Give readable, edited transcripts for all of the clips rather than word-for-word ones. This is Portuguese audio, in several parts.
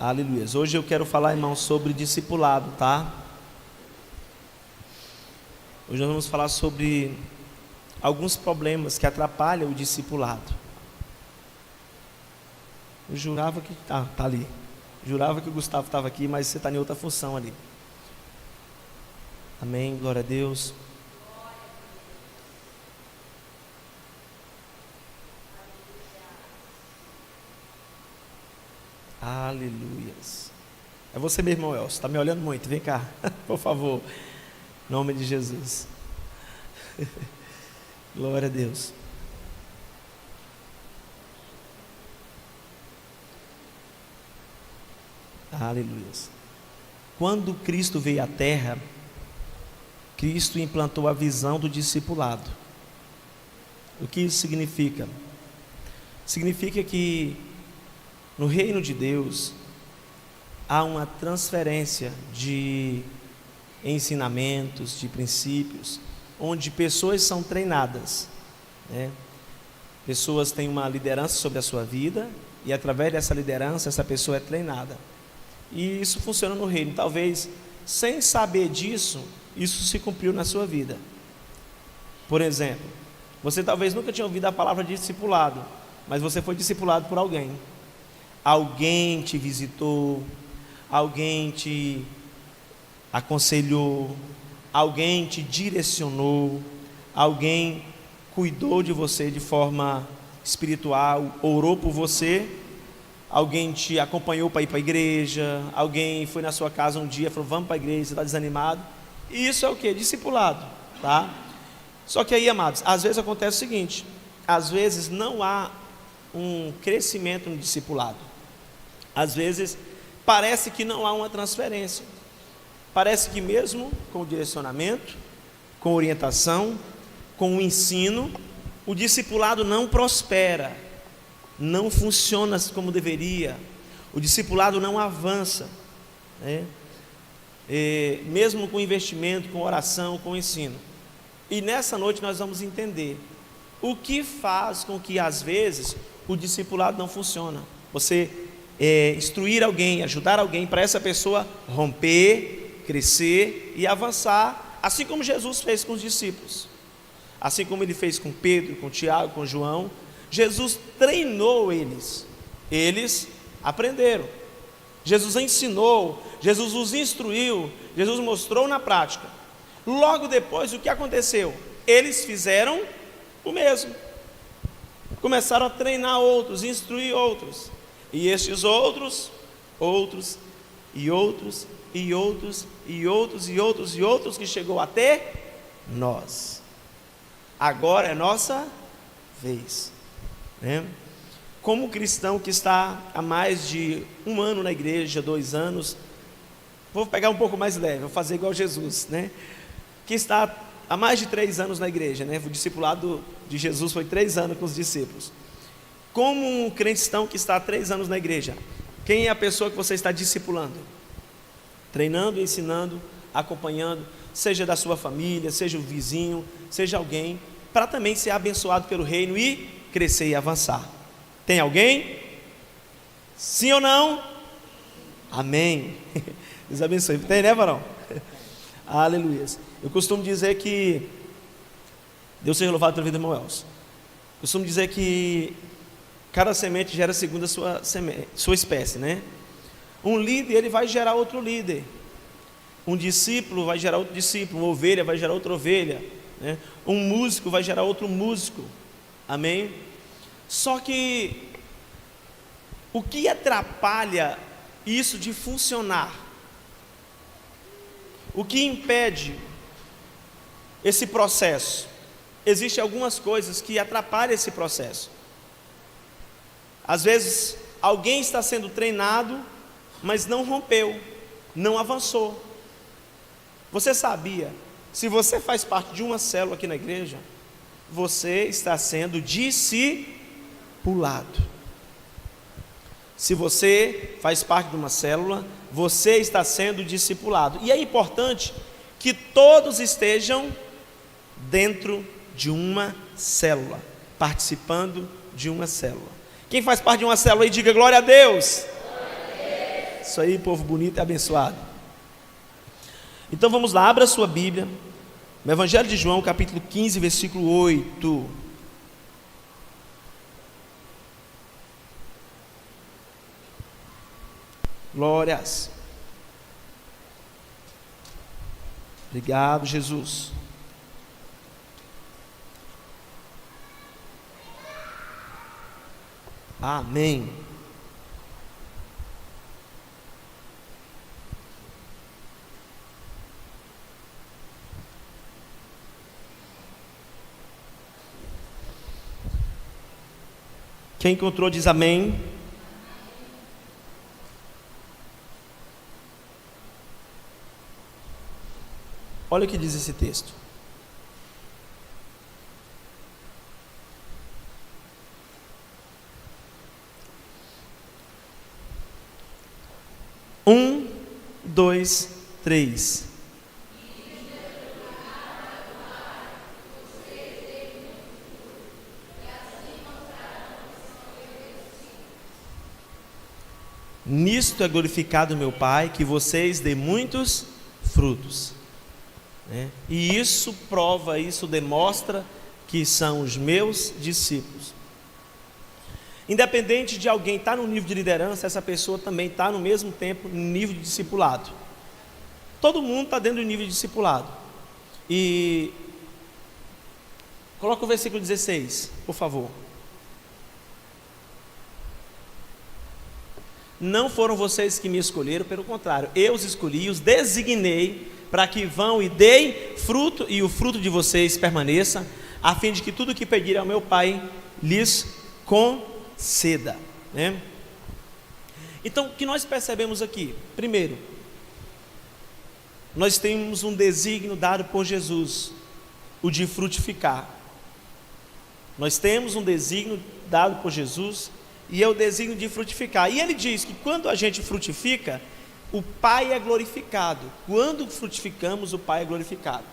Aleluia. Hoje eu quero falar, irmãos, sobre discipulado, tá? Hoje nós vamos falar sobre alguns problemas que atrapalham o discipulado. Eu jurava que... tá ali. Jurava que o Gustavo estava aqui, mas você está em outra função ali. Amém, glória a Deus. Aleluias. É você mesmo, irmão Elcio, está me olhando muito, vem cá, por favor, em nome de Jesus. Glória a Deus. Aleluias. Quando Cristo veio à terra, Cristo implantou a visão do discipulado. O que isso significa? Significa que no reino de Deus há uma transferência de ensinamentos, de princípios, onde pessoas são treinadas, né? Pessoas têm uma liderança sobre a sua vida e através dessa liderança essa pessoa é treinada. E isso funciona no reino. Talvez sem saber disso, isso se cumpriu na sua vida. Por exemplo, você talvez nunca tinha ouvido a palavra discipulado, mas você foi discipulado por alguém. Alguém te visitou, alguém te aconselhou, alguém te direcionou, alguém cuidou de você de forma espiritual, orou por você, alguém te acompanhou para ir para a igreja, alguém foi na sua casa um dia e falou, vamos para a igreja, você está desanimado. E isso é o que? Discipulado, tá? Só que aí, amados, às vezes acontece o seguinte, às vezes não há um crescimento no discipulado. Às vezes parece que não há uma transferência. Parece que mesmo com o direcionamento, com orientação, com o ensino, o discipulado não prospera, não funciona como deveria, o discipulado não avança, né? Mesmo com investimento, com oração, com ensino. E nessa noite nós vamos entender o que faz com que às vezes o discipulado não funciona. Você instruir alguém, ajudar alguém para essa pessoa romper, crescer e avançar, assim como Jesus fez com os discípulos, assim como ele fez com Pedro, com Tiago, com João. Jesus treinou eles aprenderam, Jesus ensinou, Jesus os instruiu, Jesus mostrou na prática. Logo depois, o que aconteceu? Eles fizeram o mesmo, começaram a treinar outros, instruir outros, e estes outros, e outros, e outros, e outros, e outros, e outros, que chegou até nós. Agora é nossa vez, né? Como cristão que está há mais de 1 ano na igreja, 2 anos, vou pegar um pouco mais leve, vou fazer igual Jesus, né? Que está há mais de 3 anos na igreja, né? O discipulado de Jesus foi 3 anos com os discípulos. Como um cristão que está há 3 anos na igreja, quem é a pessoa que você está discipulando? Treinando, ensinando, acompanhando, seja da sua família, seja o vizinho, seja alguém, para também ser abençoado pelo reino e crescer e avançar. Tem alguém? Sim ou não? Amém. Deus abençoe. Tem, né, varão? Aleluia. Eu costumo dizer que Deus seja louvado pela vida do irmão Elcio. Costumo dizer que cada semente gera segundo a sua espécie, né? Um líder, ele vai gerar outro líder. Um discípulo vai gerar outro discípulo. Uma ovelha vai gerar outra ovelha, né? Um músico vai gerar outro músico. Amém? Só que o que atrapalha isso de funcionar? O que impede esse processo? Existem algumas coisas que atrapalham esse processo. Às vezes alguém está sendo treinado, mas não rompeu, não avançou. Você sabia? Se você faz parte de uma célula aqui na igreja, você está sendo discipulado. Se você faz parte de uma célula, você está sendo discipulado. E é importante que todos estejam dentro de uma célula, participando de uma célula. Quem faz parte de uma célula aí, diga glória a Deus. Isso aí, povo bonito e abençoado. Então vamos lá, abra a sua Bíblia, no Evangelho de João, capítulo 15, versículo 8. Glórias. Obrigado, Jesus. Amém. Quem encontrou diz amém. Olha o que diz esse texto. Um, dois, três. Nisto é glorificado meu Pai, que vocês dêem muitos frutos. E isso prova, isso demonstra que são os meus discípulos. Independente de alguém estar no nível de liderança, essa pessoa também está no mesmo tempo no nível de discipulado. Todo mundo está dentro do nível de discipulado. E coloca o versículo 16, por favor. Não foram vocês que me escolheram, pelo contrário, eu os escolhi, os designei para que vão e deem fruto, e o fruto de vocês permaneça, a fim de que tudo que pedirem ao meu Pai lhes conceda. Então, o que nós percebemos aqui? Primeiro, nós temos um desígnio dado por Jesus, o de frutificar. Nós temos um desígnio dado por Jesus, e é o desígnio de frutificar. E ele diz que quando a gente frutifica, o Pai é glorificado. Quando frutificamos, o Pai é glorificado.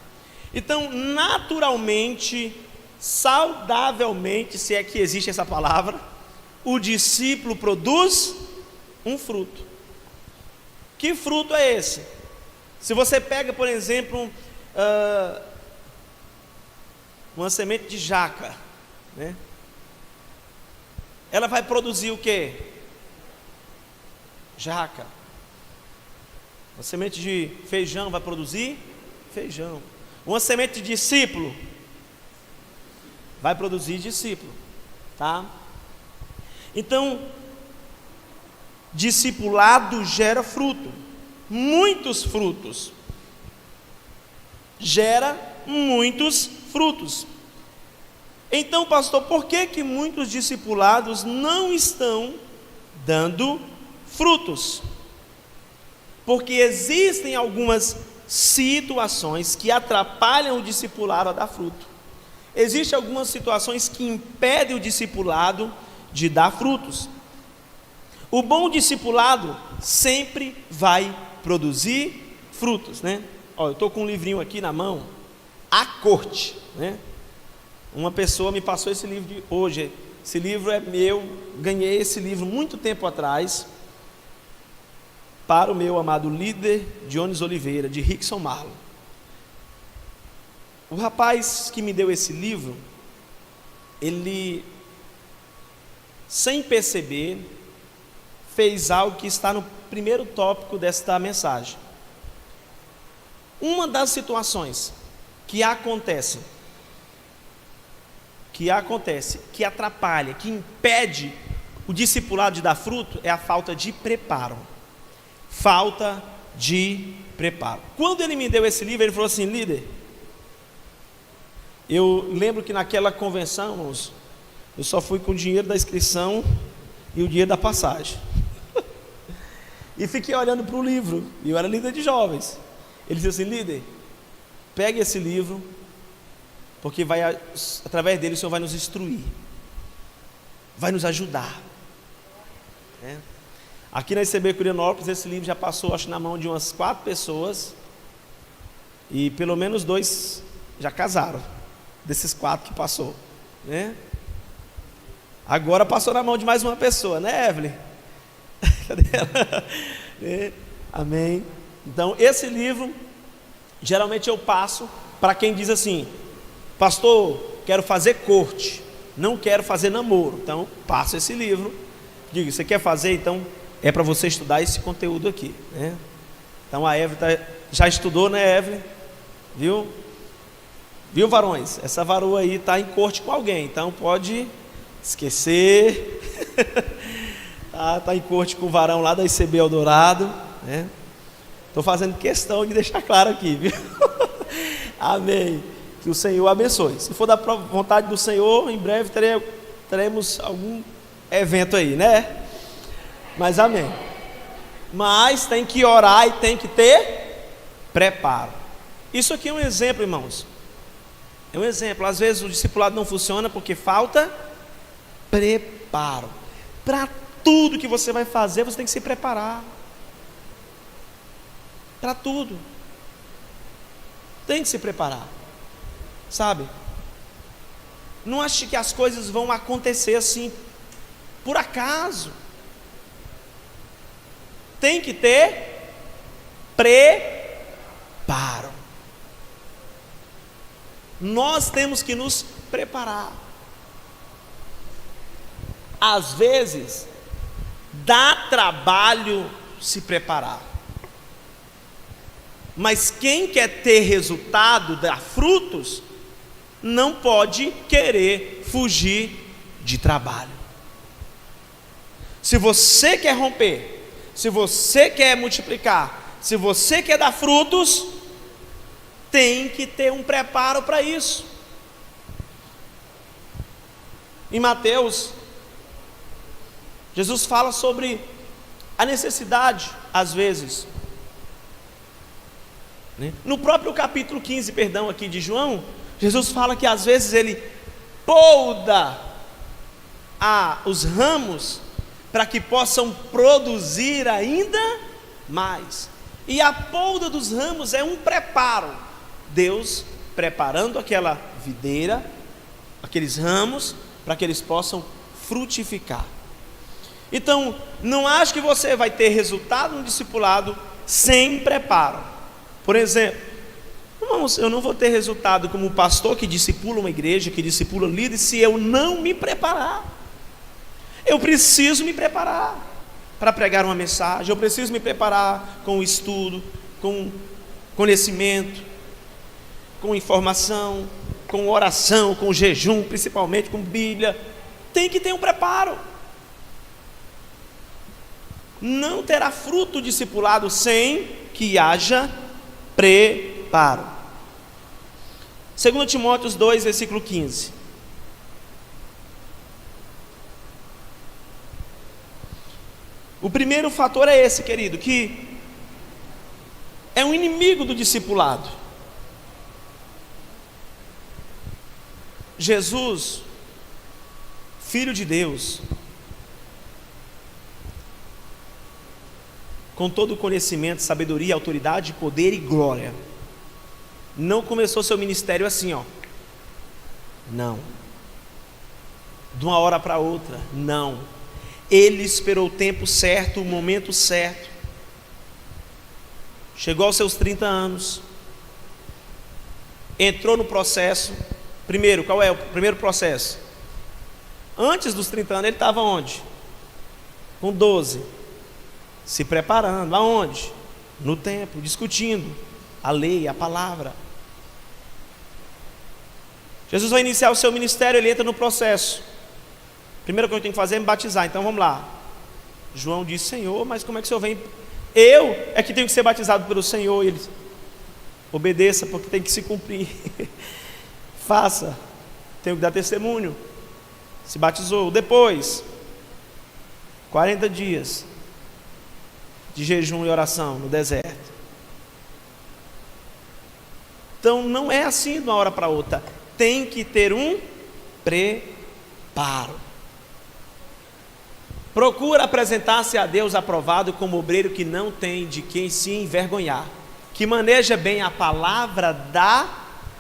Então, naturalmente, saudavelmente, se é que existe essa palavra, o discípulo produz um fruto. Que fruto é esse? Se você pega, por exemplo, uma semente de jaca, ela vai produzir o quê? Jaca. Uma semente de feijão vai produzir feijão. Uma semente de discípulo vai produzir discípulo, tá? Então, discipulado gera fruto, muitos frutos. Gera muitos frutos. Então, pastor, por que muitos discipulados não estão dando frutos? Porque existem algumas situações que atrapalham o discipulado a dar fruto. Existem algumas situações que impedem o discipulado de dar frutos. O bom discipulado sempre vai produzir frutos, eu estou com um livrinho aqui na mão, A Corte, Uma pessoa me passou esse livro de hoje. Esse livro é meu, ganhei esse livro muito tempo atrás, para o meu amado líder Dionis Oliveira, de Rickson Marlon. O rapaz que me deu esse livro, ele, sem perceber, fez algo que está no primeiro tópico desta mensagem. Uma das situações que acontecem, que atrapalha, que impede o discipulado de dar fruto, é a falta de preparo. Falta de preparo. Quando ele me deu esse livro, ele falou assim: líder, eu lembro que naquela convenção, irmãos, eu só fui com o dinheiro da inscrição e o dinheiro da passagem. E fiquei olhando para o livro, e eu era líder de jovens. Ele disse assim: líder, pegue esse livro, porque através dele o Senhor vai nos instruir, vai nos ajudar. Aqui na ICB Curianópolis, esse livro já passou, acho, na mão de umas 4 pessoas, e pelo menos 2 já casaram, desses 4 que passou, Agora passou na mão de mais uma pessoa, Evelyn? Cadê ela? Amém. Então, esse livro, geralmente eu passo para quem diz assim: pastor, quero fazer corte, não quero fazer namoro. Então, passo esse livro. Digo, você quer fazer? Então, é para você estudar esse conteúdo aqui, né? Então, a Evelyn já estudou, né, Evelyn? Viu? Viu, varões? Essa varoa aí está em corte com alguém, então pode esquecer. Está em corte com o varão lá da ICB Eldorado, né? Estou fazendo questão de deixar claro aqui, viu? Amém. Que o Senhor abençoe. Se for da vontade do Senhor, em breve teremos algum evento aí, né? Mas amém. Mas tem que orar e tem que ter preparo. Isso aqui é um exemplo, irmãos. É um exemplo. Às vezes o discipulado não funciona porque falta preparo. Para tudo que você vai fazer, você tem que se preparar. Para tudo. Tem que se preparar. Sabe? Não ache que as coisas vão acontecer assim por acaso. Tem que ter preparo. Nós temos que nos preparar. Às vezes dá trabalho se preparar. Mas quem quer ter resultado, dar frutos, não pode querer fugir de trabalho. Se você quer romper, se você quer multiplicar, se você quer dar frutos, tem que ter um preparo para isso. Em Mateus, Jesus fala sobre a necessidade, às vezes, né? No próprio capítulo 15, aqui de João, Jesus fala que às vezes ele poda os ramos para que possam produzir ainda mais. E a poda dos ramos é um preparo. Deus preparando aquela videira, aqueles ramos, para que eles possam frutificar. Então, não acho que você vai ter resultado no discipulado sem preparo. Por exemplo, irmãos, eu não vou ter resultado como pastor que discipula uma igreja, que discipula líderes, se eu não me preparar. Eu preciso me preparar para pregar uma mensagem, eu preciso me preparar com estudo, com conhecimento, com informação, com oração, com jejum, principalmente com Bíblia. Tem que ter um preparo. Não terá fruto discipulado sem que haja preparo. 2 Timóteo 2, versículo 15. O primeiro fator é esse, querido, que é um inimigo do discipulado. Jesus, Filho de Deus, com todo o conhecimento, sabedoria, autoridade, poder e glória, não começou seu ministério assim, ó. Não. De uma hora para outra, não. Ele esperou o tempo certo, o momento certo. Chegou aos seus 30 anos, entrou no processo. Primeiro, qual é o primeiro processo? Antes dos 30 anos ele estava onde? Com 12, se preparando. Aonde? No templo, discutindo a lei, a palavra. Jesus vai iniciar o seu ministério, ele entra no processo. Primeira coisa que eu tenho que fazer é me batizar. Então vamos lá. João disse: Senhor, mas como é que o Senhor vem? Eu é que tenho que ser batizado pelo Senhor. E ele: obedeça, porque tem que se cumprir. Faça, tenho que dar testemunho. Se batizou. Depois 40 dias de jejum e oração no deserto. Então não é assim de uma hora para outra. Tem que ter um preparo. Procura apresentar-se a Deus aprovado como obreiro que não tem de quem se envergonhar, que maneja bem a palavra da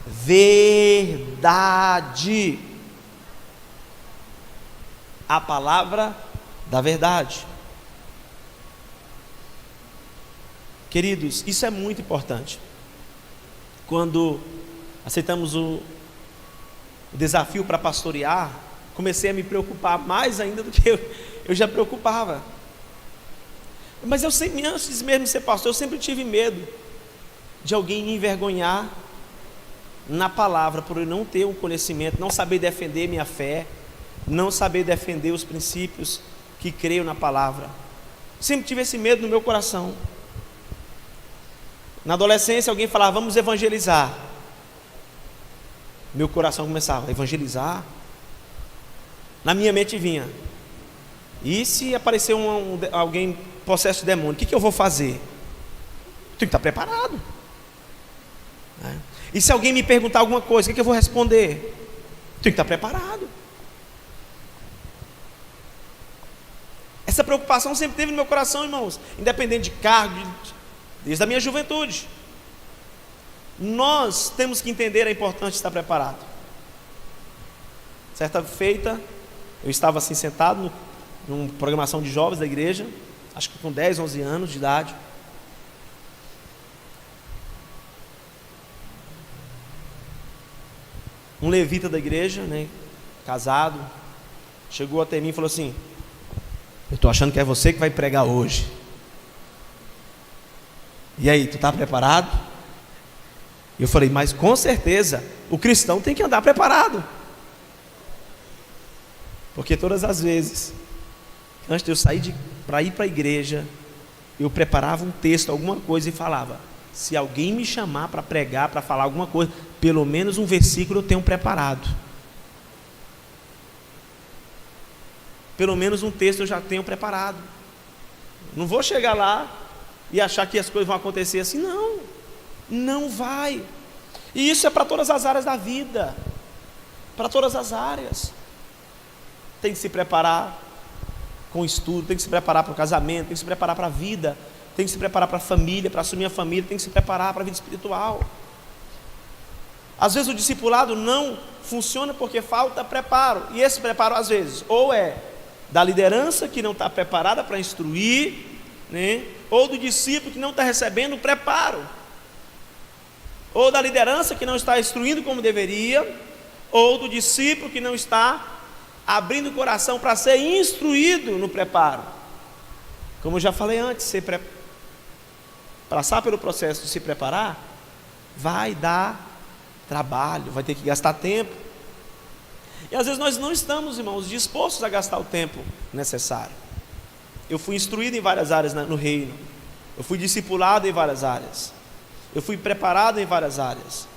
verdade. A palavra da verdade. Queridos, isso é muito importante. Quando aceitamos o desafio para pastorear, comecei a me preocupar mais ainda do que eu já preocupava. Mas eu sempre, antes mesmo de ser pastor, eu sempre tive medo de alguém me envergonhar na palavra, por eu não ter um conhecimento, não saber defender minha fé, não saber defender os princípios que creio na palavra. Sempre tive esse medo no meu coração. Na adolescência alguém falava, vamos evangelizar. Meu coração começava, evangelizar? Na minha mente vinha, e se aparecer alguém possesso de demônio, o que eu vou fazer? Tenho que estar preparado, né? E se alguém me perguntar alguma coisa, o que eu vou responder? Tenho que estar preparado. Essa preocupação sempre teve no meu coração, irmãos, independente de cargo, desde a minha juventude. Nós temos que entender a importância de estar preparado. Certa feita, eu estava assim sentado numa programação de jovens da igreja, acho que com 10, 11 anos de idade. Um levita da igreja, né, casado, chegou até mim e falou assim, eu estou achando que é você que vai pregar hoje. E aí, tu está preparado? E eu falei, mas com certeza, o cristão tem que andar preparado. Porque todas as vezes, antes de eu sair para ir para a igreja, eu preparava um texto, alguma coisa e falava, se alguém me chamar para pregar, para falar alguma coisa, pelo menos um versículo eu tenho preparado. Pelo menos um texto eu já tenho preparado. Não vou chegar lá e achar que as coisas vão acontecer assim, não vai. E isso é para todas as áreas da vida, para todas as áreas. Tem que se preparar com o estudo, tem que se preparar para o casamento, tem que se preparar para a vida, tem que se preparar para a família, para assumir a família, tem que se preparar para a vida espiritual. Às vezes o discipulado não funciona porque falta preparo, e esse preparo às vezes ou é da liderança que não está preparada para instruir, né? Ou do discípulo que não está recebendo o preparo, ou da liderança que não está instruindo como deveria, ou do discípulo que não está abrindo o coração para ser instruído no preparo. Como eu já falei antes, passar pelo processo de se preparar vai dar trabalho, vai ter que gastar tempo. E às vezes nós não estamos, irmãos, dispostos a gastar o tempo necessário. Eu fui instruído em várias áreas no reino, eu fui discipulado em várias áreas, eu fui preparado em várias áreas,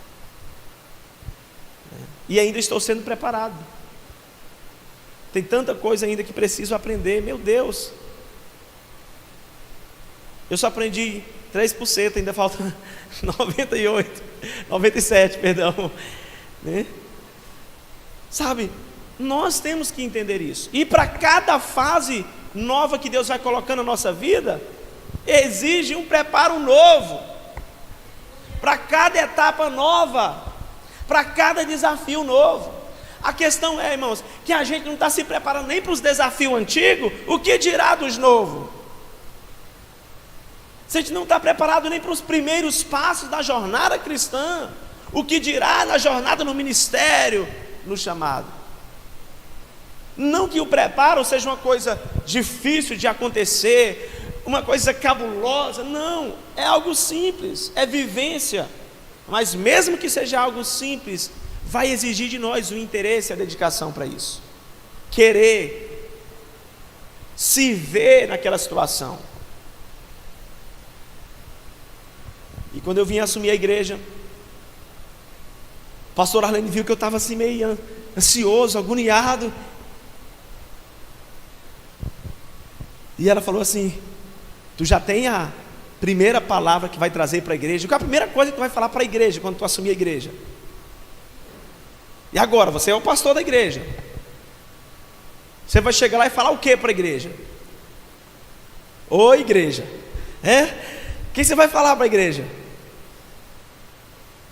e ainda estou sendo preparado. Tem tanta coisa ainda que preciso aprender, meu Deus. Eu só aprendi 3%, ainda falta 97, perdão, né? Sabe, nós temos que entender isso. E para cada fase nova que Deus vai colocando na nossa vida, exige um preparo novo. Para cada etapa nova, para cada desafio novo. A questão é, irmãos, que a gente não está se preparando nem para os desafios antigos, o que dirá dos novos? Se a gente não está preparado nem para os primeiros passos da jornada cristã, o que dirá na jornada no ministério, no chamado? Não que o preparo seja uma coisa difícil de acontecer, uma coisa cabulosa, não, é algo simples, é vivência, mas mesmo que seja algo simples, vai exigir de nós o interesse e a dedicação para isso, querer se ver naquela situação. E quando eu vim assumir a igreja, o pastor Arlene viu que eu estava assim meio ansioso, agoniado, e ela falou assim, tu já tem a primeira palavra que vai trazer para a igreja? Qual é a primeira coisa que tu vai falar para a igreja quando tu assumir a igreja? E agora, você é o pastor da igreja, você vai chegar lá e falar o que para a igreja? Ô igreja, o que você vai falar para a igreja?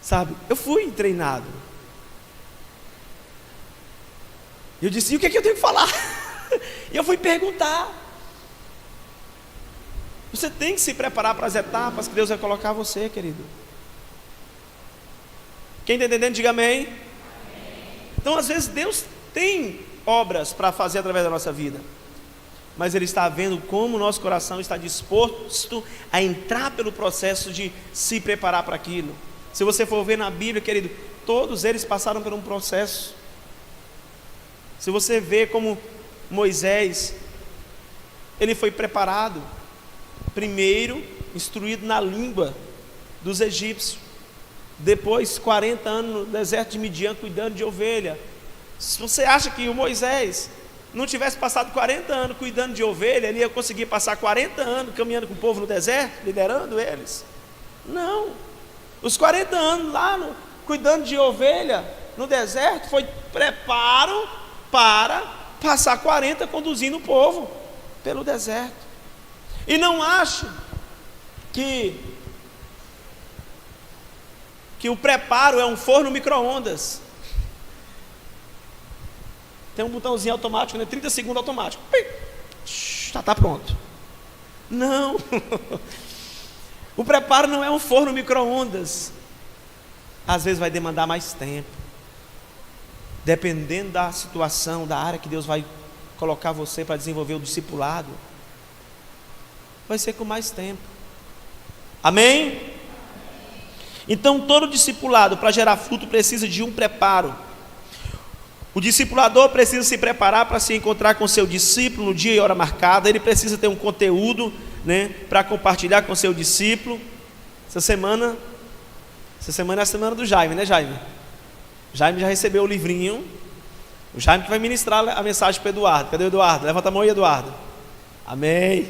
Sabe, eu fui treinado. Eu disse, e o que é que eu tenho que falar? E eu fui perguntar. Você tem que se preparar para as etapas que Deus vai colocar você, querido. Quem está entendendo, diga amém. Então, às vezes, Deus tem obras para fazer através da nossa vida, mas Ele está vendo como o nosso coração está disposto a entrar pelo processo de se preparar para aquilo. Se você for ver na Bíblia, querido, todos eles passaram por um processo. Se você vê como Moisés, ele foi preparado, primeiro instruído na língua dos egípcios, depois 40 anos no deserto de Midian cuidando de ovelha. Se você acha que o Moisés não tivesse passado 40 anos cuidando de ovelha, ele ia conseguir passar 40 anos caminhando com o povo no deserto, liderando eles? Não. Os 40 anos lá cuidando de ovelha no deserto foi preparo para passar 40 conduzindo o povo pelo deserto. E não acho que o preparo é um forno micro-ondas. Tem um botãozinho automático, né? 30 segundos automático. Está pronto. Não. O preparo não é um forno micro-ondas. Às vezes vai demandar mais tempo. Dependendo da situação, da área que Deus vai colocar você para desenvolver o discipulado, vai ser com mais tempo. Amém? Então, todo discipulado, para gerar fruto, precisa de um preparo. O discipulador precisa se preparar para se encontrar com seu discípulo no dia e hora marcada. Ele precisa ter um conteúdo, né, para compartilhar com seu discípulo. Essa semana é a semana do Jaime, né, Jaime? Jaime já recebeu o livrinho. O Jaime que vai ministrar a mensagem para o Eduardo. Cadê o Eduardo? Levanta a mão aí, Eduardo. Amém.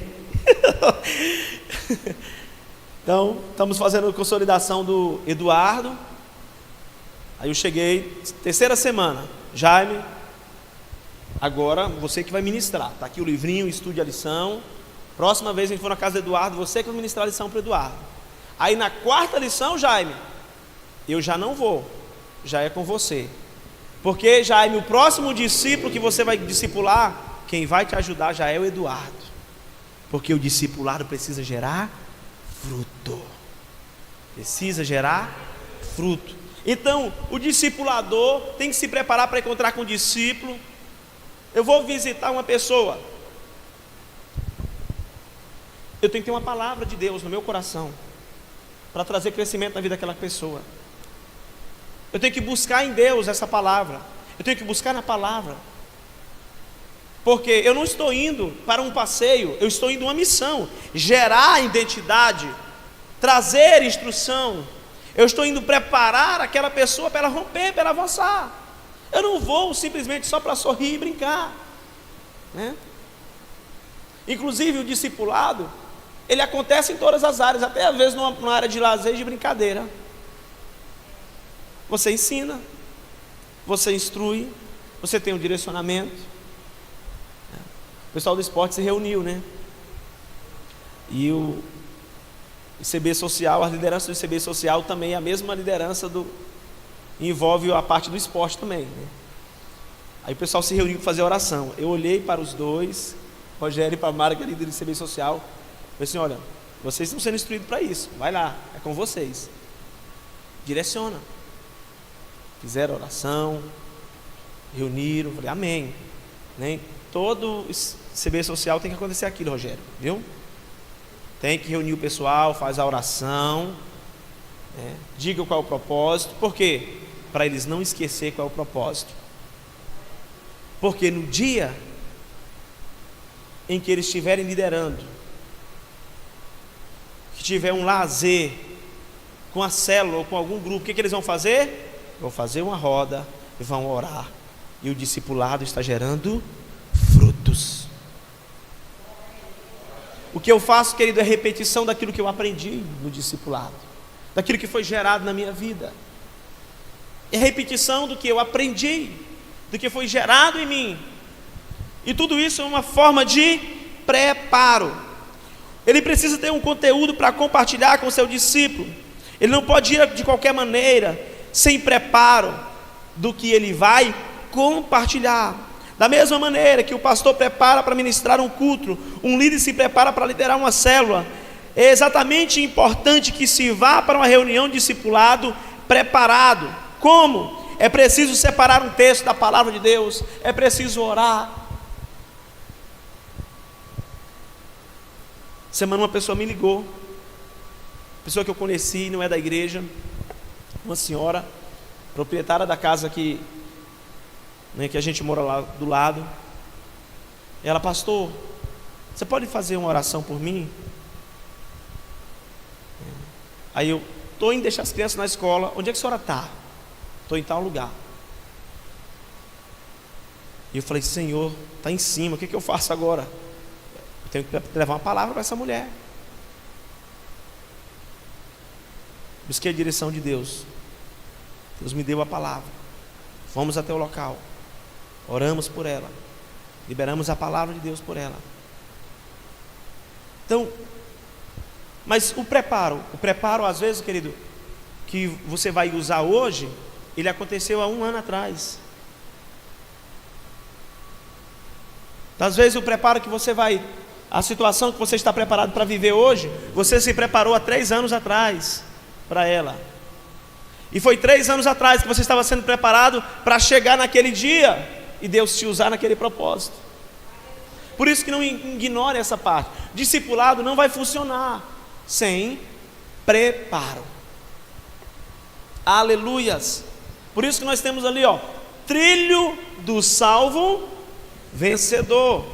Então, estamos fazendo a consolidação do Eduardo. Aí eu cheguei, terceira semana. Jaime, agora você que vai ministrar. Está aqui o livrinho, estude a lição. Próxima vez que a gente for na casa do Eduardo, você que vai ministrar a lição para o Eduardo. Aí na quarta lição, Jaime, eu já não vou, já é com você. Porque, Jaime, o próximo discípulo que você vai discipular, quem vai te ajudar já é o Eduardo. Porque o discipulado precisa gerar fruto. Precisa gerar fruto. Então, o discipulador tem que se preparar para encontrar com o discípulo. Eu vou visitar uma pessoa. Eu tenho que ter uma palavra de Deus no meu coração para trazer crescimento na vida daquela pessoa. Eu tenho que buscar em Deus essa palavra. Eu tenho que buscar na palavra. Porque eu não estou indo para um passeio, eu estou indo uma missão. Gerar identidade, trazer instrução. Eu estou indo preparar aquela pessoa para ela romper, para ela avançar. Eu não vou simplesmente só para sorrir e brincar, né? Inclusive o discipulado, ele acontece em todas as áreas, até às vezes numa área de lazer e de brincadeira. Você ensina, você instrui, você tem um direcionamento. O pessoal do esporte se reuniu, né? E o ICB social, a liderança do ICB social também é a mesma liderança envolve a parte do esporte também, né? Aí o pessoal se reuniu para fazer a oração. Eu olhei para os dois, Rogério e para a Mara, que é líder do ICB social. Falei assim: olha, vocês estão sendo instruídos para isso, vai lá, é com vocês. Direciona. Fizeram oração, reuniram, falei amém, né? Todo ICB social tem que acontecer aquilo, Rogério, viu? Tem que reunir o pessoal, faz a oração, né? Diga qual é o propósito. Por quê? Para eles não esquecer qual é o propósito. Porque no dia em que eles estiverem liderando, que tiver um lazer com a célula ou com algum grupo, o que eles vão fazer? Vão fazer uma roda e vão orar. E o discipulado está gerando frutos. O que eu faço, querido, é repetição daquilo que eu aprendi no discipulado, daquilo que foi gerado na minha vida. É repetição do que eu aprendi, do que foi gerado em mim. E tudo isso é uma forma de preparo. Ele precisa ter um conteúdo para compartilhar com o seu discípulo. Ele não pode ir de qualquer maneira, sem preparo do que ele vai compartilhar. Da mesma maneira que o pastor prepara para ministrar um culto, um líder se prepara para liderar uma célula, É exatamente importante que se vá para uma reunião de discipulado preparado. Como? É preciso separar um texto da palavra de Deus, é preciso orar. Semana uma pessoa me ligou, pessoa que eu conheci, não é da igreja, uma senhora, proprietária da casa que a gente mora lá do lado. Ela: pastor, você pode fazer uma oração por mim? Aí eu estou indo deixar as crianças na escola. Onde é que a senhora está? Estou em tal lugar. E eu falei: Senhor, está em cima, o que eu faço agora? Eu tenho que levar uma palavra para essa mulher. Busquei a direção de Deus. Deus me deu a palavra. Fomos até o local, oramos por ela, liberamos a palavra de Deus por ela. Então, mas o preparo às vezes, querido, que você vai usar hoje, ele aconteceu há 1 ano atrás. Às vezes o preparo que você vai, a situação que você está preparado para viver hoje, você se preparou há 3 anos atrás para ela. E foi 3 anos atrás que você estava sendo preparado para chegar naquele dia e Deus te usar naquele propósito. Por isso que não ignore essa parte. Discipulado não vai funcionar sem preparo. Aleluias. Por isso que nós temos ali, trilho do salvo vencedor.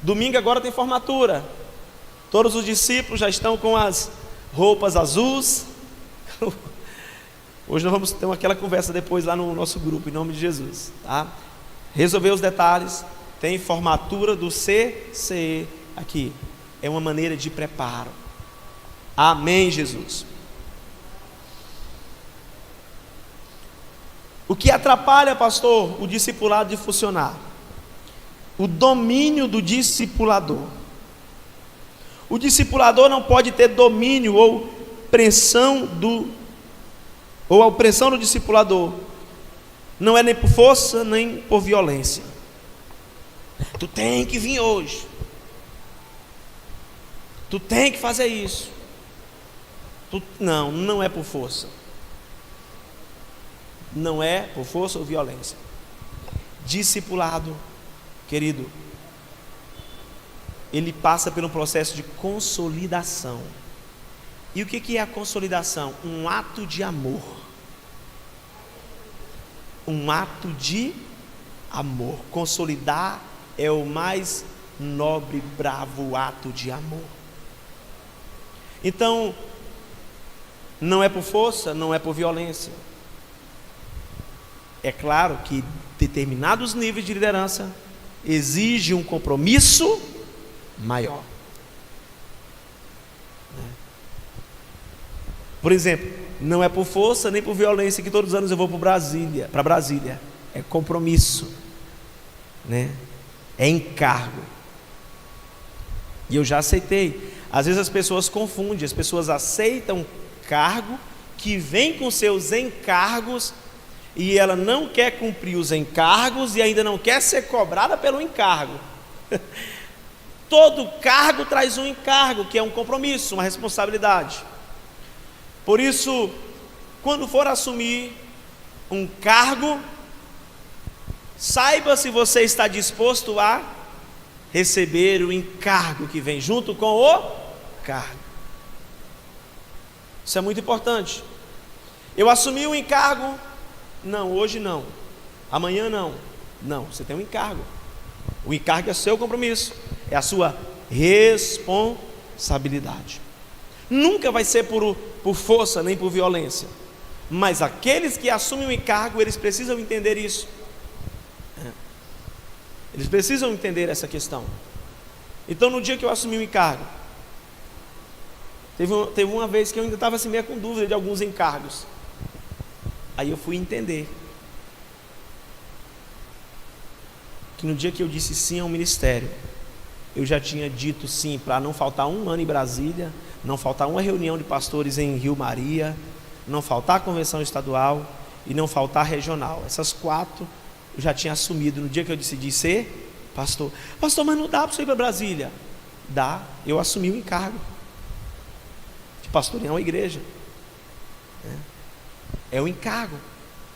Domingo agora tem formatura. Todos os discípulos já estão com as roupas azuis. Hoje nós vamos ter aquela conversa depois lá no nosso grupo, em nome de Jesus, tá? Resolver os detalhes. Tem formatura do CCE aqui. É uma maneira de preparo. Amém, Jesus. O que atrapalha, pastor, o discipulado de funcionar? O domínio do discipulador. O discipulador não pode ter domínio ou a opressão do discipulador. Não é nem por força, nem por violência. Tu tem que vir hoje. Tu tem que fazer isso. Não é por força. Não é por força ou violência. Discipulado, querido, ele passa por um processo de consolidação. E o que é a consolidação? Um ato de amor. Um ato de amor. Consolidar é o mais nobre, bravo ato de amor. Então, não é por força, não é por violência. É claro que determinados níveis de liderança exigem um compromisso maior. Por exemplo, não é por força nem por violência que todos os anos eu vou para Brasília. É compromisso, né? É encargo. E eu já aceitei. Às vezes as pessoas confundem, as pessoas aceitam cargo que vem com seus encargos e ela não quer cumprir os encargos e ainda não quer ser cobrada pelo encargo. Todo cargo traz um encargo, que é um compromisso, uma responsabilidade. Por isso, quando for assumir um cargo, saiba se você está disposto a receber o encargo que vem junto com o cargo. Isso é muito importante. Eu assumi um encargo. Não, hoje não. Amanhã não. Não, você tem um encargo. O encargo é seu compromisso, é a sua responsabilidade. Nunca vai ser por força nem por violência. Mas aqueles que assumem o encargo, eles precisam entender isso. Eles precisam entender essa questão. Então, no dia que eu assumi o encargo, teve uma vez que eu ainda estava assim meio com dúvida de alguns encargos. Aí eu fui entender que no dia que eu disse sim ao ministério, eu já tinha dito sim para não faltar um ano em Brasília, não faltar uma reunião de pastores em Rio Maria, não faltar a convenção estadual e não faltar a regional. Essas 4 eu já tinha assumido no dia que eu decidi ser pastor. Pastor, mas não dá para você ir para Brasília? Dá, eu assumi o encargo. Pastorear uma igreja. É um encargo.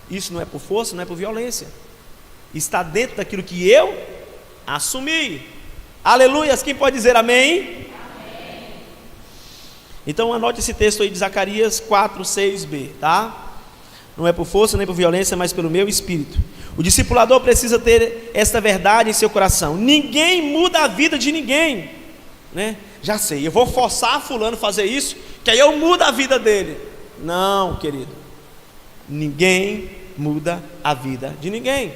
Isso não é por força, não é por violência. Está dentro daquilo que eu assumi. Aleluias, quem pode dizer amém? Amém. Então anote esse texto aí de Zacarias 4:6b, tá? Não é por força nem por violência, mas pelo meu espírito. O discipulador precisa ter esta verdade em seu coração. Ninguém muda a vida de ninguém, né? Já sei, eu vou forçar fulano a fazer isso, que aí eu mudo a vida dele. Não, querido. Ninguém muda a vida de ninguém.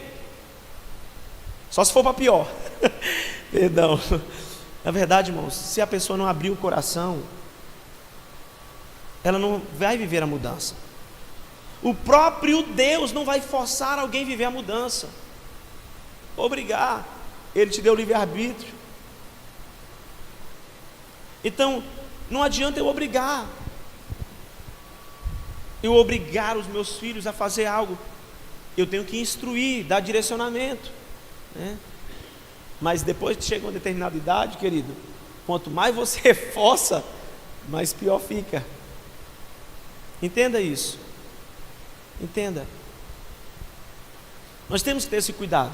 Só se for para pior. Perdão. Na verdade, irmãos, se a pessoa não abrir o coração, ela não vai viver a mudança. O próprio Deus não vai forçar alguém a viver a mudança, obrigar. Ele te deu livre-arbítrio. Então, não adianta eu obrigar os meus filhos a fazer algo. Eu tenho que instruir, dar direcionamento, né? Mas depois que chega uma determinada idade, querido, quanto mais você força, mais pior fica. Entenda isso. Entenda. Nós temos que ter esse cuidado,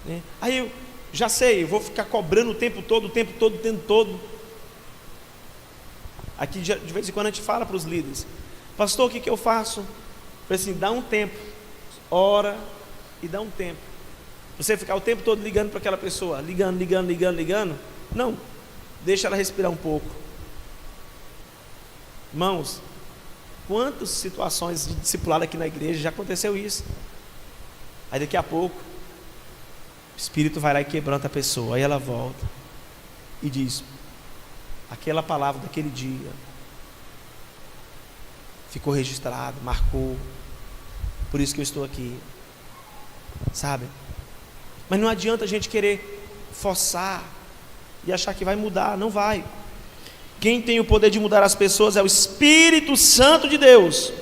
né? Aí eu já sei, eu vou ficar cobrando o tempo todo. Aqui de vez em quando a gente fala para os líderes: pastor, o que eu faço? Eu falei assim: dá um tempo, ora e dá um tempo. Você ficar o tempo todo ligando para aquela pessoa, ligando, não, deixa ela respirar um pouco. Irmãos, quantas situações de discipulado aqui na igreja já aconteceu isso? Aí daqui a pouco o Espírito vai lá e quebranta a pessoa. Aí ela volta e diz: aquela palavra daquele dia ficou registrado, marcou, por isso que eu estou aqui, sabe? Mas não adianta a gente querer forçar e achar que vai mudar. Não vai. Quem tem o poder de mudar as pessoas é o Espírito Santo de Deus.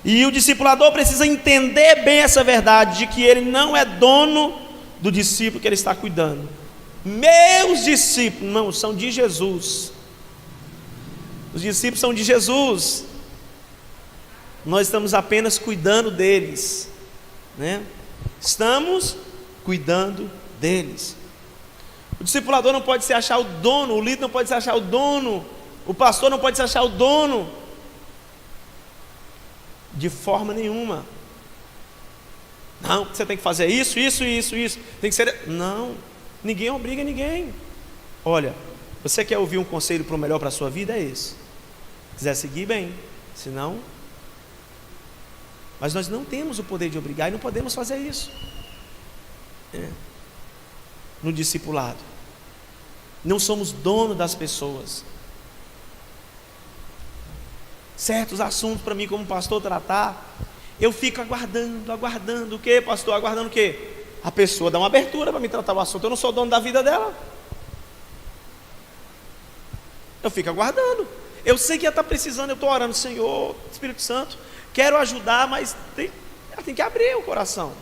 E o discipulador precisa entender bem essa verdade, de que ele não é dono do discípulo que ele está cuidando. Meus discípulos não são de Jesus. Os discípulos são de Jesus. Nós estamos apenas cuidando deles, né? Estamos cuidando deles. O discipulador não pode se achar o dono, o líder não pode se achar o dono, o pastor não pode se achar o dono, de forma nenhuma. Não, você tem que fazer isso, tem que ser. Não, ninguém obriga ninguém. Olha, você quer ouvir um conselho para o melhor para a sua vida? É esse. Se quiser seguir, bem, se não. Mas nós não temos o poder de obrigar e não podemos fazer isso. No discipulado, não somos dono das pessoas. Certos assuntos para mim como pastor tratar, eu fico aguardando o quê, pastor? Aguardando o quê? A pessoa dá uma abertura para me tratar o assunto. Eu não sou dono da vida dela. Eu fico aguardando. Eu sei que ela está precisando, eu estou orando: Senhor, Espírito Santo, quero ajudar, mas ela tem que abrir o coração.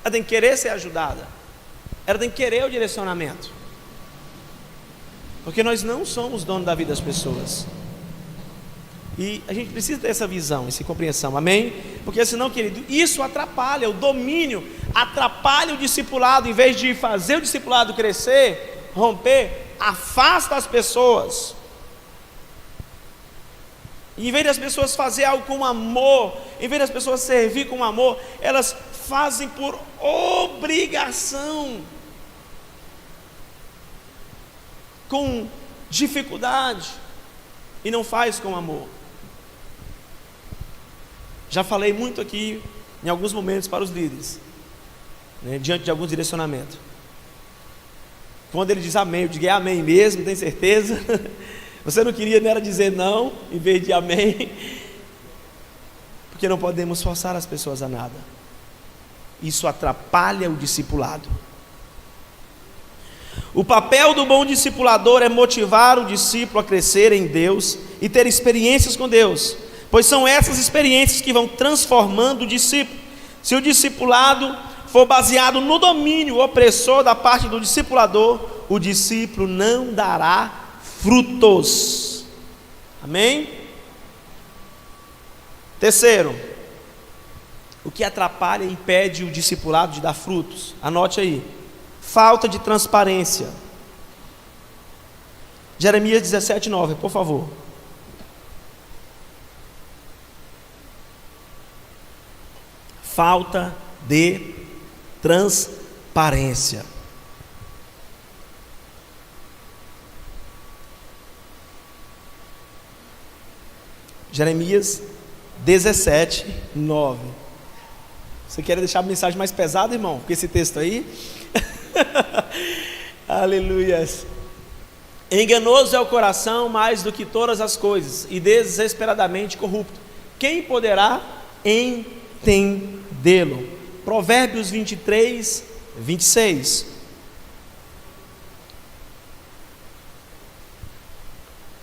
Ela tem que querer ser ajudada. Ela tem que querer o direcionamento. Porque nós não somos donos da vida das pessoas. E a gente precisa ter essa visão, essa compreensão, amém? Porque senão, querido, isso atrapalha, o domínio atrapalha o discipulado. Em vez de fazer o discipulado crescer, romper, afasta as pessoas. E em vez das pessoas fazer algo com amor, em vez das pessoas servir com amor, elas fazem por obrigação, com dificuldade, e não faz com amor. Já falei muito aqui em alguns momentos para os líderes, né, diante de alguns direcionamentos. Quando ele diz amém, eu digo: é amém mesmo, tem certeza? Você não queria, não era dizer não em vez de amém? Porque não podemos forçar as pessoas a nada. Isso atrapalha o discipulado. O papel do bom discipulador é motivar o discípulo a crescer em Deus e ter experiências com Deus, pois são essas experiências que vão transformando o discípulo. Se o discipulado for baseado no domínio opressor da parte do discipulador, o discípulo não dará frutos. Amém? Terceiro, o que atrapalha e impede o discipulado de dar frutos? Anote aí: falta de transparência. Jeremias 17:9, por favor. Falta de transparência. Jeremias 17:9. Você quer deixar a mensagem mais pesada, irmão, com esse texto aí? Aleluias. Enganoso é o coração mais do que todas as coisas, e desesperadamente corrupto. Quem poderá entendê-lo? Provérbios 23:26.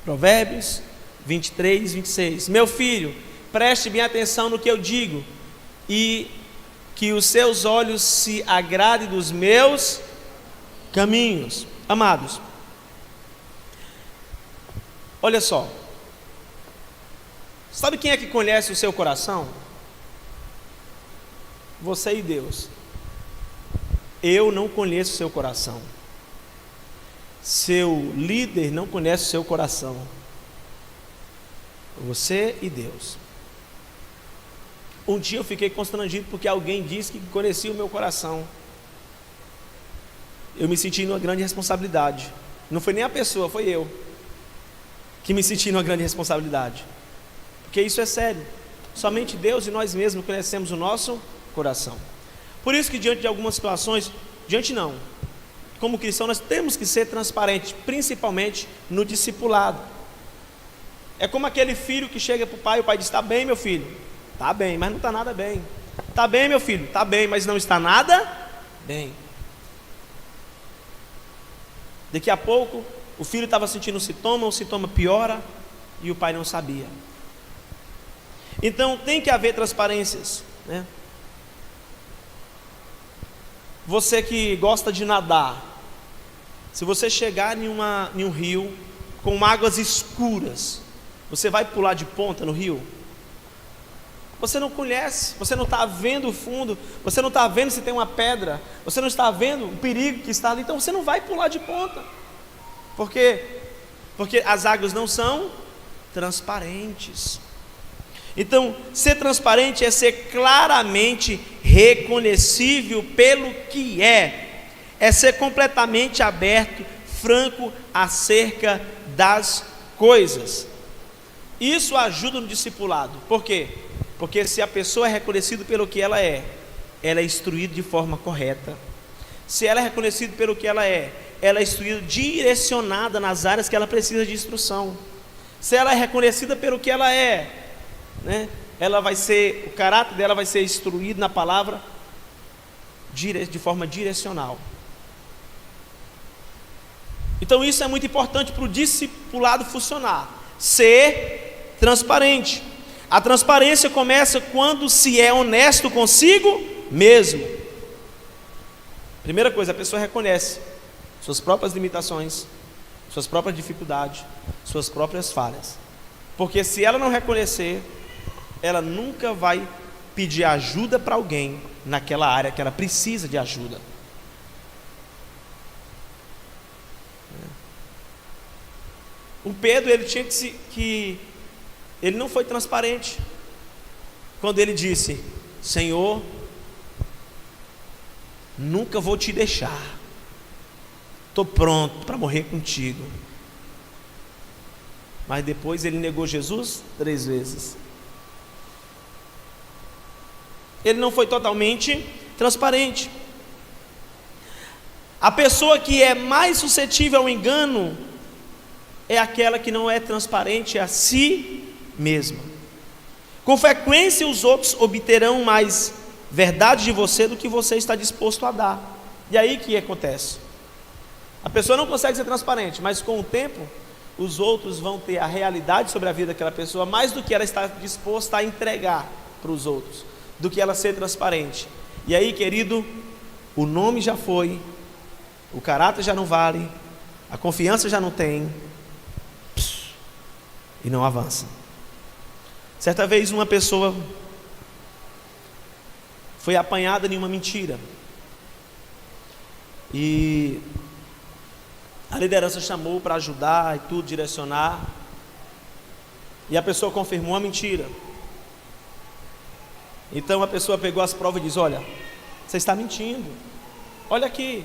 Provérbios 23:26. Meu filho, preste bem atenção no que eu digo, e que os seus olhos se agradem dos meus caminhos. Amados, olha só, sabe quem é que conhece o seu coração? Você e Deus. Eu não conheço o seu coração. Seu líder não conhece o seu coração. Você e Deus. Um dia eu fiquei constrangido porque alguém disse que conhecia o meu coração. Eu me senti numa grande responsabilidade. Não foi nem a pessoa, foi eu que me senti numa grande responsabilidade. Porque isso é sério. Somente Deus e nós mesmos conhecemos o nosso coração. Por isso que diante de algumas situações, como cristão nós temos que ser transparentes, principalmente no discipulado. É como aquele filho que chega para o pai, e o pai diz: está bem, meu filho? Está bem, mas não está nada bem. Está bem, meu filho? Está bem, mas não está nada bem. Daqui a pouco o filho estava sentindo um sintoma, o sintoma piora e o pai não sabia. Então tem que haver transparências, né? Você que gosta de nadar, se você chegar em um rio com águas escuras, você vai pular de ponta no rio? Você não conhece, você não está vendo o fundo, você não está vendo se tem uma pedra, você não está vendo o perigo que está ali, então você não vai pular de ponta. Por quê? Porque as águas não são transparentes. Então, ser transparente é ser claramente reconhecível pelo que é ser completamente aberto, franco acerca das coisas. Isso ajuda no discipulado. Por quê? Porque se a pessoa é reconhecida pelo que ela é instruída de forma correta. Se ela é reconhecida pelo que ela é instruída, direcionada nas áreas que ela precisa de instrução. Se ela é reconhecida pelo que ela né? O caráter dela vai ser instruído na palavra de forma direcional. Então isso é muito importante para o discipulado funcionar. Ser transparente. A transparência começa quando se é honesto consigo mesmo. Primeira coisa, a pessoa reconhece suas próprias limitações, suas próprias dificuldades, suas próprias falhas. Porque se ela não reconhecer, ela nunca vai pedir ajuda para alguém naquela área que ela precisa de ajuda. O Pedro, ele tinha ele não foi transparente quando ele disse: Senhor, nunca vou te deixar, estou pronto para morrer contigo. Mas depois ele negou Jesus 3 vezes. Ele não foi totalmente transparente. A pessoa que é mais suscetível ao engano é aquela que não é transparente a si mesma. Com frequência os outros obterão mais verdade de você do que você está disposto a dar. E aí que acontece? A pessoa não consegue ser transparente, mas com o tempo os outros vão ter a realidade sobre a vida daquela pessoa mais do que ela está disposta a entregar para os outros, do que ela ser transparente. E aí, querido, o nome já foi, o caráter já não vale, a confiança já não tem, e não avança. Certa vez uma pessoa foi apanhada em uma mentira, e a liderança chamou para ajudar e tudo, direcionar, e a pessoa confirmou a mentira. Então a pessoa pegou as provas e diz: olha, você está mentindo, olha aqui.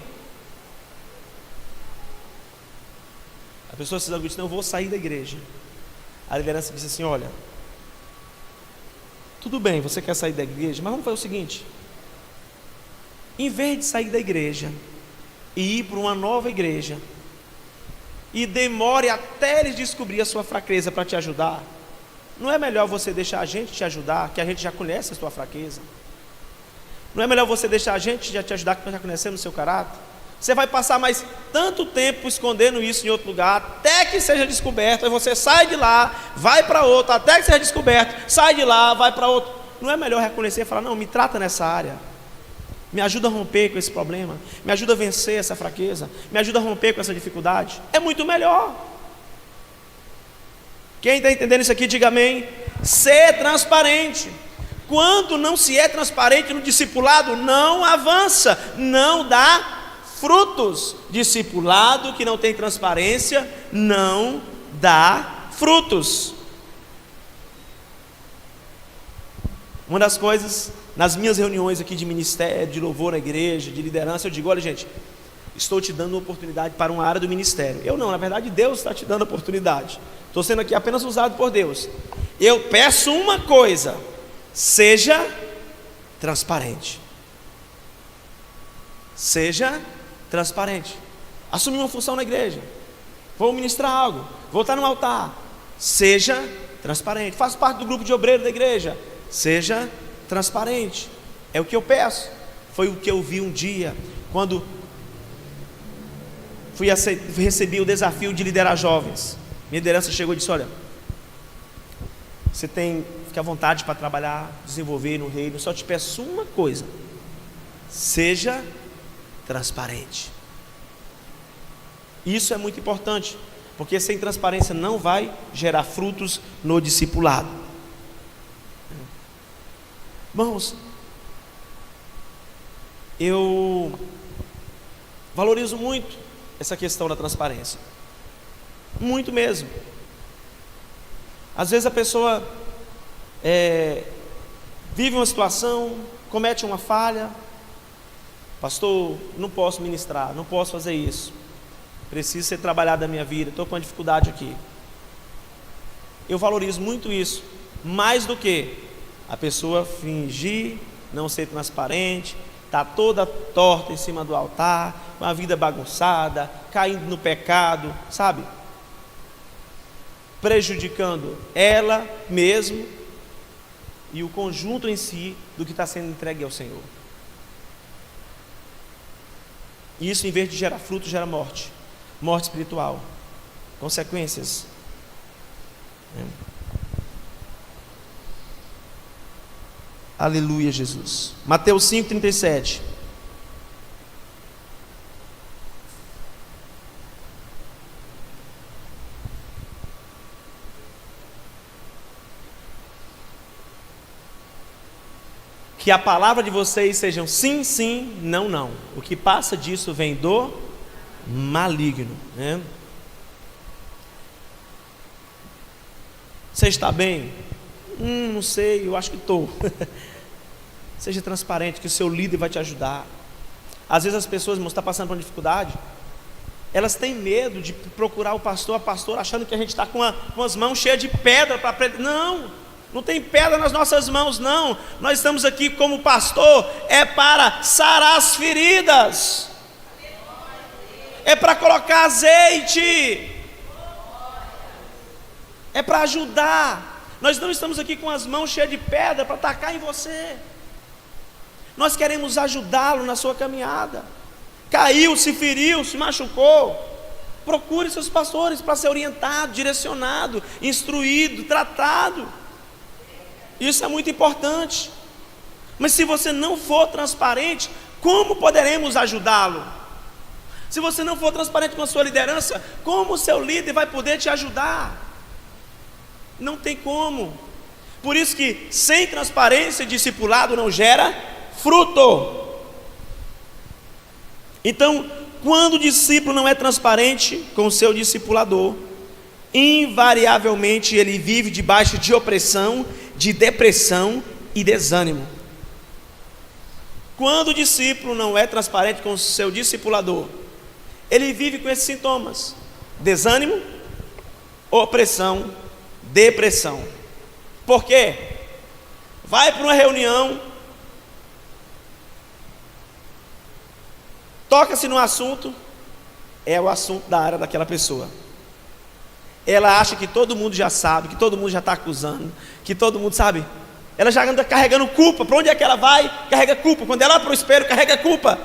A pessoa se disse: não, eu vou sair da igreja. A liderança disse assim: olha, tudo bem, você quer sair da igreja, mas vamos fazer o seguinte: em vez de sair da igreja e ir para uma nova igreja, e demore até eles descobrir a sua fraqueza para te ajudar, não é melhor você deixar a gente te ajudar, que a gente já conhece a sua fraqueza? Não é melhor você deixar a gente já te ajudar, que nós já conhecemos o seu caráter? Você vai passar mais tanto tempo escondendo isso em outro lugar, até que seja descoberto. Aí você sai de lá, vai para outro, até que seja descoberto, sai de lá, vai para outro. Não é melhor reconhecer e falar: não, me trata nessa área, me ajuda a romper com esse problema, me ajuda a vencer essa fraqueza, me ajuda a romper com essa dificuldade? É muito melhor. Quem está entendendo isso aqui, diga amém. Ser transparente. Quando não se é transparente no discipulado, não avança, não dá frutos. Discipulado que não tem transparência não dá frutos. Uma das coisas, nas minhas reuniões aqui de ministério, de louvor na igreja, de liderança, eu digo: olha, gente, estou te dando uma oportunidade para uma área do ministério. Eu não, na verdade Deus está te dando a oportunidade. Estou sendo aqui apenas usado por Deus. Eu peço uma coisa: seja transparente. Seja transparente. Assumir uma função na igreja, vou ministrar algo, vou estar no altar, seja transparente. Faço parte do grupo de obreiros da igreja, seja transparente. É o que eu peço. Foi o que eu vi um dia, quando recebi o desafio de liderar jovens. Minha liderança chegou e disse: olha, você fica à vontade para trabalhar, desenvolver no reino, só te peço uma coisa: seja transparente. Isso é muito importante, porque sem transparência não vai gerar frutos no discipulado. Irmãos, eu valorizo muito essa questão da transparência, muito mesmo. Às vezes a pessoa vive uma situação, comete uma falha: pastor, não posso ministrar, não posso fazer isso, preciso ser trabalhado na minha vida, estou com uma dificuldade aqui. Eu valorizo muito isso, mais do que a pessoa fingir não ser transparente, está toda torta em cima do altar, com a vida bagunçada, caindo no pecado, sabe? Prejudicando ela mesmo e o conjunto em si do que está sendo entregue ao Senhor. E isso, em vez de gerar fruto, gera morte. Morte espiritual. Consequências. Aleluia, Jesus. Mateus 5,37. Que a palavra de vocês sejam sim, sim, não, não. O que passa disso vem do maligno, né? Você está bem? Não sei, eu acho que estou. Seja transparente, que o seu líder vai te ajudar. Às vezes as pessoas, irmãos, estão passando por uma dificuldade, elas têm medo de procurar o pastor, a pastora, achando que a gente está com as mãos cheias de pedra para aprender. Não tem pedra nas nossas mãos, não. Nós estamos aqui como pastor, é para sarar as feridas, é para colocar azeite, é para ajudar. Nós não estamos aqui com as mãos cheias de pedra para atacar em você. Nós queremos ajudá-lo na sua caminhada. Caiu, se feriu, se machucou, procure seus pastores para ser orientado, direcionado, instruído, tratado. Isso é muito importante. Mas se você não for transparente, como poderemos ajudá-lo? Se você não for transparente com a sua liderança, como o seu líder vai poder te ajudar? Não tem como. Por isso que sem transparência, discipulado não gera fruto. Então, quando o discípulo não é transparente com o seu discipulador, invariavelmente ele vive debaixo de opressão, de depressão e desânimo. Quando o discípulo não é transparente com o seu discipulador, ele vive com esses sintomas: desânimo, opressão, depressão. Por quê? Vai para uma reunião, toca-se no assunto, é o assunto da área daquela pessoa. Ela acha que todo mundo já sabe, que todo mundo já está acusando, que todo mundo sabe. Ela já anda carregando culpa. Para onde é que ela vai? Carrega culpa. Quando ela vai para o espelho, carrega culpa.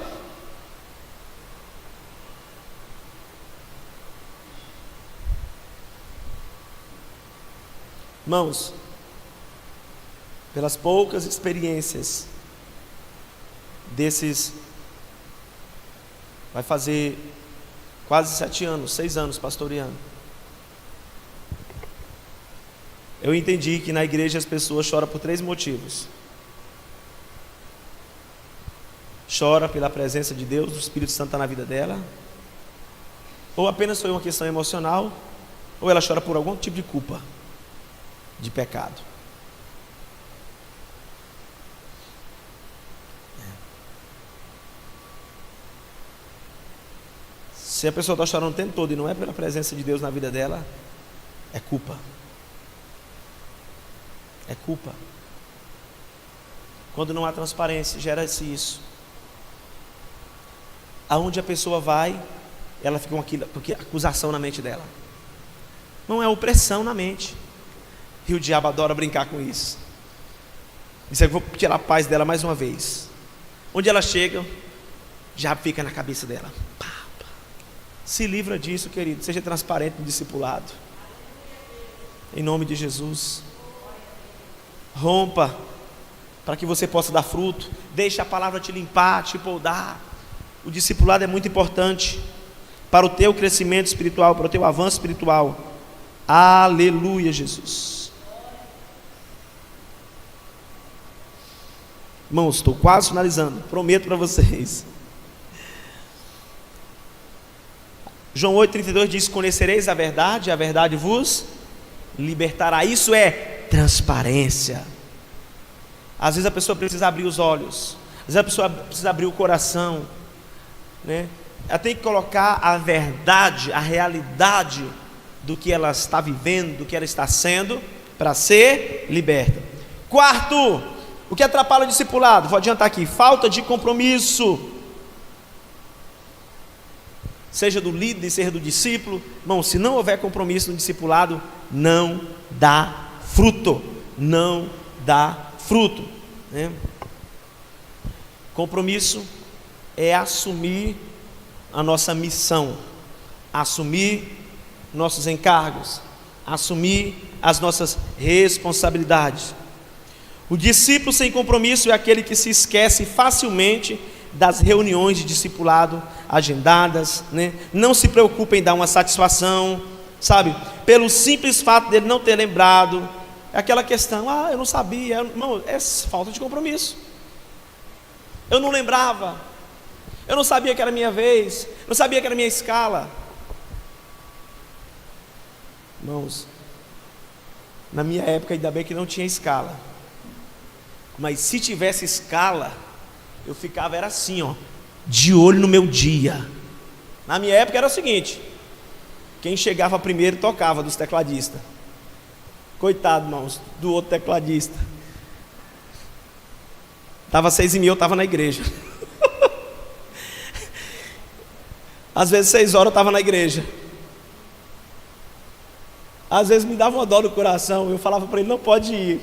Irmãos, pelas poucas experiências desses, vai fazer quase 7 anos, 6 anos pastoreando, eu entendi que na igreja as pessoas choram por 3 motivos: chora pela presença de Deus, do Espírito Santo na vida dela, ou apenas foi uma questão emocional, ou ela chora por algum tipo de culpa, de pecado. Se a pessoa está chorando o tempo todo e não é pela presença de Deus na vida dela, é culpa. É culpa. Quando não há transparência, gera-se isso. Aonde a pessoa vai, ela fica com aquilo, com acusação na mente dela. Não é opressão na mente. E o diabo adora brincar com isso. Isso aí, vou tirar a paz dela mais uma vez. Onde ela chega, o diabo fica na cabeça dela. Pá, pá. Se livra disso, querido. Seja transparente no discipulado. Em nome de Jesus. Rompa, para que você possa dar fruto. Deixe a palavra te limpar, te poldar. O discipulado é muito importante para o teu crescimento espiritual, para o teu avanço espiritual. Aleluia, Jesus. Irmãos, estou quase finalizando, prometo para vocês. João 8,32 diz: conhecereis a verdade vos libertará. Isso é transparência. Às vezes a pessoa precisa abrir os olhos, às vezes a pessoa precisa abrir o coração, né? Ela tem que colocar a verdade, a realidade do que ela está vivendo, do que ela está sendo, para ser liberta. Quarto, o que atrapalha o discipulado? Vou adiantar aqui: falta de compromisso, seja do líder, seja do discípulo. Irmão, se não houver compromisso no discipulado, não dá fruto, não dá fruto, né? Compromisso é assumir a nossa missão, assumir nossos encargos, assumir as nossas responsabilidades. O discípulo sem compromisso é aquele que se esquece facilmente das reuniões de discipulado agendadas, né? Não se preocupa em dar uma satisfação, sabe? Pelo simples fato dele não ter lembrado. É aquela questão: eu não sabia. Não, é falta de compromisso. Eu não lembrava, eu não sabia que era minha vez, não sabia que era minha escala. Irmãos, na minha época ainda bem que não tinha escala, mas se tivesse escala, eu ficava, era assim, ó, de olho no meu dia. Na minha época era o seguinte: quem chegava primeiro tocava, dos tecladistas. Coitado, irmãos, do outro tecladista. Estava 6h30, eu estava na igreja. Às vezes 6 horas eu estava na igreja. Às vezes me dava uma dó no coração. Eu falava para ele: não pode ir.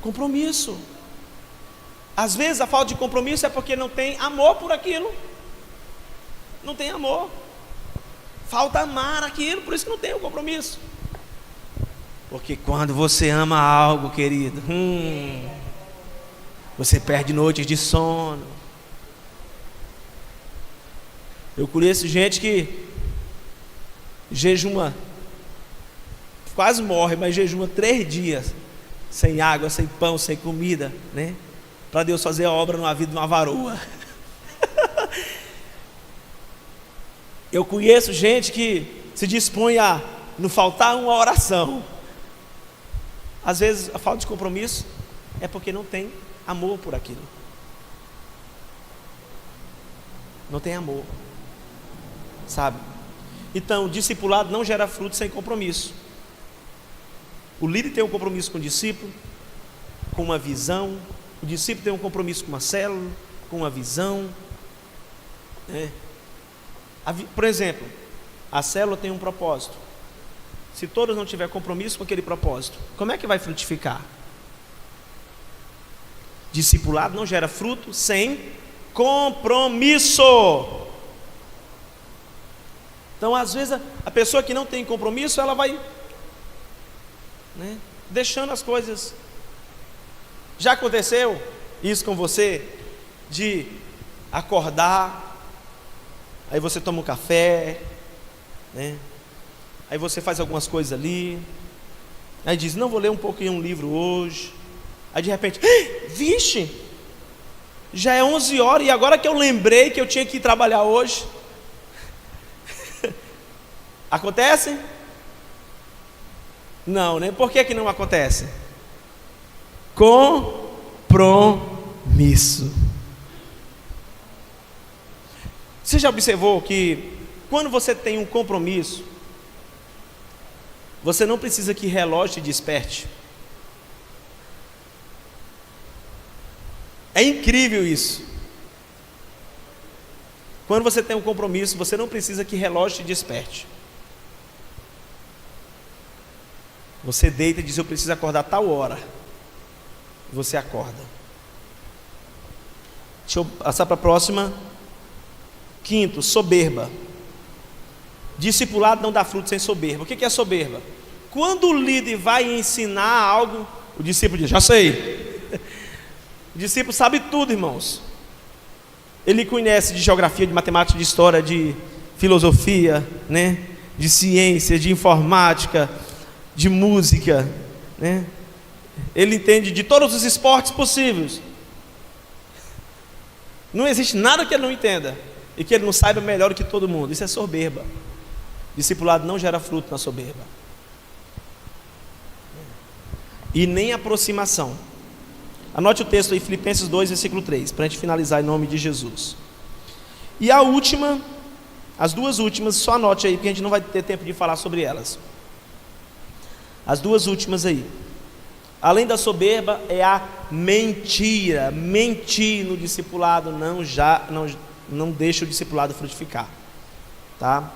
Compromisso. Às vezes a falta de compromisso é porque não tem amor por aquilo. Não tem amor. Falta amar aquilo, por isso que não tem o compromisso. Porque quando você ama algo, querido, você perde noites de sono. Eu conheço gente que jejuma, quase morre, mas jejuma 3 dias, sem água, sem pão, sem comida, né? Para Deus fazer a obra na vida de uma varoa. Eu conheço gente que se dispõe a não faltar uma oração. Às vezes a falta de compromisso é porque não tem amor por aquilo. Não tem amor, sabe? Então, o discipulado não gera fruto sem compromisso. O líder tem um compromisso com o discípulo, com uma visão. O discípulo tem um compromisso com uma célula, com uma visão, né? Por exemplo, a célula tem um propósito. Se todos não tiverem compromisso com aquele propósito, como é que vai frutificar? Discipulado não gera fruto sem compromisso. Então, às vezes, a pessoa que não tem compromisso, ela vai, né, deixando as coisas. Já aconteceu isso com você? De acordar, aí você toma um café, né? Aí você faz algumas coisas ali, aí diz, não, vou ler um pouquinho um livro hoje. Aí de repente, vixe, já é 11 horas e agora que eu lembrei que eu tinha que ir trabalhar hoje. Acontece? Não, né? Por que não acontece? Compromisso. Você já observou que quando você tem um compromisso, você não precisa que relógio te desperte? É incrível isso. Quando você tem um compromisso, você não precisa que relógio te desperte. Você deita e diz, eu preciso acordar a tal hora. Você acorda. Deixa eu passar para a próxima. Quinto, soberba. Discipulado não dá fruto sem soberba. O que é soberba? Quando o líder vai ensinar algo, o discípulo diz, já sei. O discípulo sabe tudo, irmãos. Ele conhece de geografia, de matemática, de história, de filosofia, né? De ciência, de informática, de música, né? Ele entende de todos os esportes possíveis. Não existe nada que ele não entenda e que ele não saiba melhor do que todo mundo. Isso é soberba. Discipulado não gera fruto na soberba. E nem aproximação. Anote o texto aí, Filipenses 2, versículo 3, para a gente finalizar em nome de Jesus. E a última, as duas últimas, só anote aí, porque a gente não vai ter tempo de falar sobre elas. As duas últimas aí. Além da soberba, é a mentira. Mentir no discipulado não deixa o discipulado frutificar. Tá?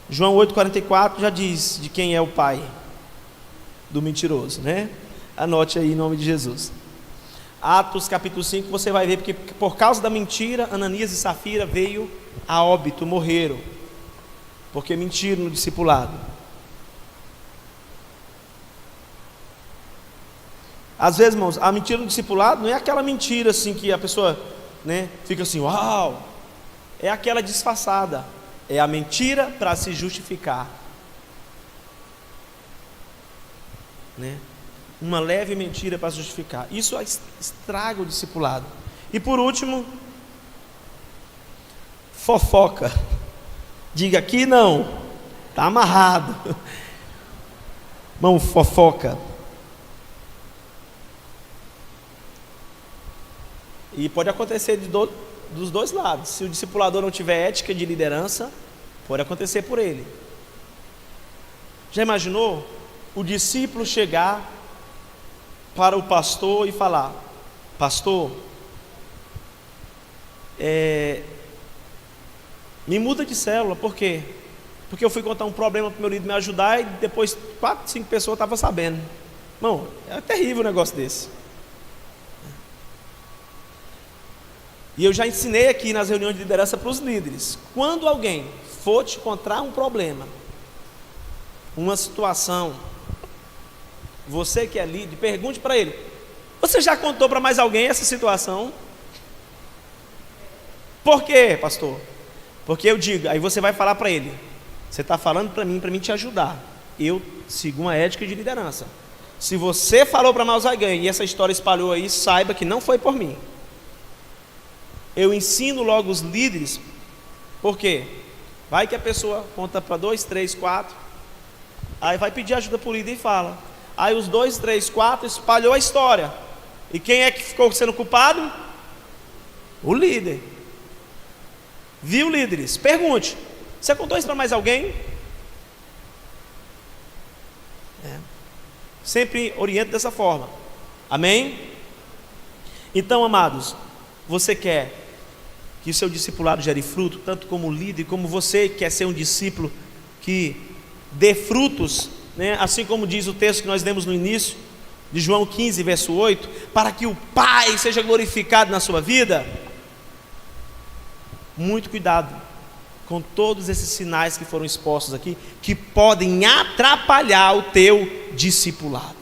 João 8,44 já diz de quem é o pai do mentiroso, né? Anote aí em nome de Jesus. Atos capítulo 5, você vai ver, porque por causa da mentira, Ananias e Safira veio a óbito, morreram, porque mentiram no discipulado. Às vezes, irmãos, a mentira no discipulado não é aquela mentira assim que a pessoa, né, fica assim, uau, é aquela disfarçada, é a mentira para se justificar, né? Uma leve mentira para justificar. Isso estraga o discipulado. E por último, fofoca. Diga aqui não, está amarrado. Irmão, fofoca. E pode acontecer dos dois lados. Se o discipulador não tiver ética de liderança, pode acontecer por ele. Já imaginou o discípulo chegar para o pastor e falar: pastor, me muda de célula. Por quê? Porque eu fui contar um problema para o meu líder me ajudar e depois 4, 5 pessoas estavam sabendo. Irmão, é terrível um negócio desse. E eu já ensinei aqui nas reuniões de liderança para os líderes: quando alguém for te contar um problema, uma situação, você que é líder, pergunte para ele: você já contou para mais alguém essa situação? Por quê, pastor? Porque eu digo, aí você vai falar para ele: Você está falando para mim te ajudar. Eu sigo uma ética de liderança. Se você falou para mais alguém e essa história espalhou aí, saiba que não foi por mim. Eu ensino logo os líderes, por quê? Vai que a pessoa conta para 2, 3, 4, aí vai pedir ajuda para o líder e fala. Aí os 2, 3, 4 espalhou a história. E quem é que ficou sendo culpado? O líder. Viu, líderes? Pergunte: você contou isso para mais alguém? Sempre oriento dessa forma. Amém? Então, amados, você quer que o seu discipulado gere fruto, tanto como líder, como você quer ser um discípulo que dê frutos, né? Assim como diz o texto que nós lemos no início, de João 15, verso 8, para que o Pai seja glorificado na sua vida. Muito cuidado com todos esses sinais que foram expostos aqui, que podem atrapalhar o teu discipulado,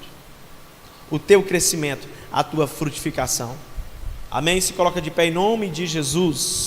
o teu crescimento, a tua frutificação. Amém? Se coloca de pé em nome de Jesus.